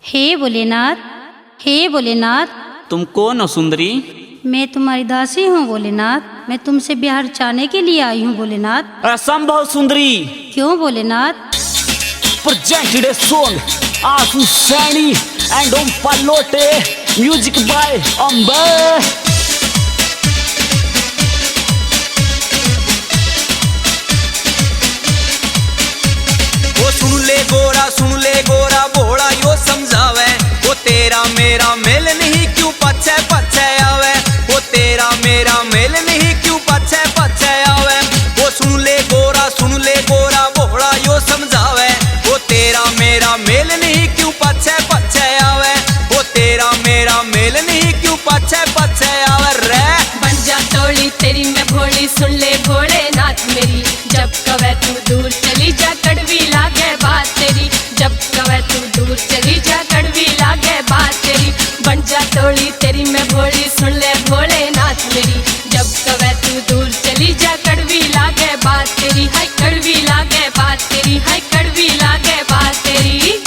हे भोलेनाथ, हे भोलेनाथ। तुम कौन हो सुंदरी? मैं तुम्हारी दासी हूँ भोलेनाथ। मैं तुमसे बिहार चाहने के लिए आई हूँ भोलेनाथ। असंभव सुंदरी। क्यों Bholenath? Presented a song Asu Sani and Om Palote, music by Amber. वो सुन ले गोरा भोला यो समझावे, वो तेरा मेरा मेल नहीं क्यों पछे पछे आवे, वो तेरा मेरा मेल नहीं क्यों पछे पछे आवे। वो सुन ले गोरा भोला यो समझावे, वो तेरा मेरा मेल नहीं क्यों पछे पछे आवे, वो तेरा मेरा मेल नहीं क्यों पछे पछे आवे रे। बन जा टोली तेरी मैं भोली, सुन ले भोलेनाथ मेरी। जब कवे तू दूर चली जा कड़वी लागे बात तेरी, जब कवे तू दूर चली जा कड़वी लागे बात तेरी। बन जा टोली तेरी मैं भोली, सुन ले भोलेनाथ मेरी। जब कवे तू दूर चली जा कड़वी लागे बात तेरी, हाय कड़वी लागे बात तेरी, हाय कड़वी लागे बात तेरी।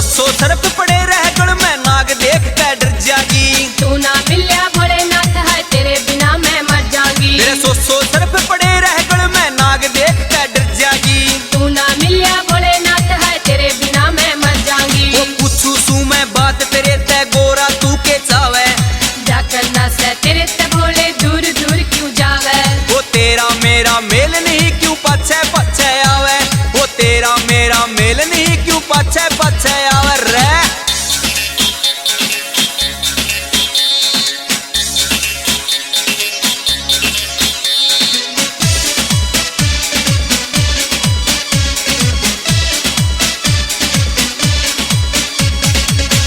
सो सरप पड़े रह गण में नाग देख के डर जागी, तू ना मिलिया भोलेनाथ है तेरे बिना मैं मर जाऊंगी। तेरे सो सरप पड़े रह गण में नाग देख के डर जागी, तू ना मिलिया भोलेनाथ है तेरे बिना मैं मर जाऊंगी। वो पूछू सू मैं बात तेरे ते गोरा तू के चावे, जा करना से तेरे ते भोले दूर दूर क्यों जावे। वो तेरा मेरा मेल नहीं क्यों पछे पछे आवे, वो तेरा मेरा मेल नहीं क्यों पछे पछे आवे रे।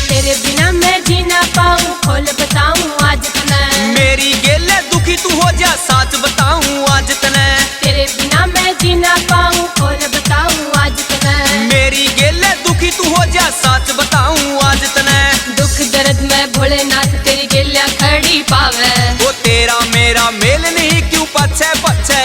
तेरे बिना मैं जी ना पाऊं, खोल बताऊं आज तने। मेरी गेले दुखी तू हो जा सच बताऊं आज तने, तेरे बिना मैं जी ना पाऊं, खोल बताऊं आज तने। मेरी गेले दुखी तू हो जा सच बताऊं आज तने। दुख दर्द में भोलेनाथ तेरी गेलिया खड़ी पावे, वो तेरा मेरा मेल नहीं क्यों पछे पछे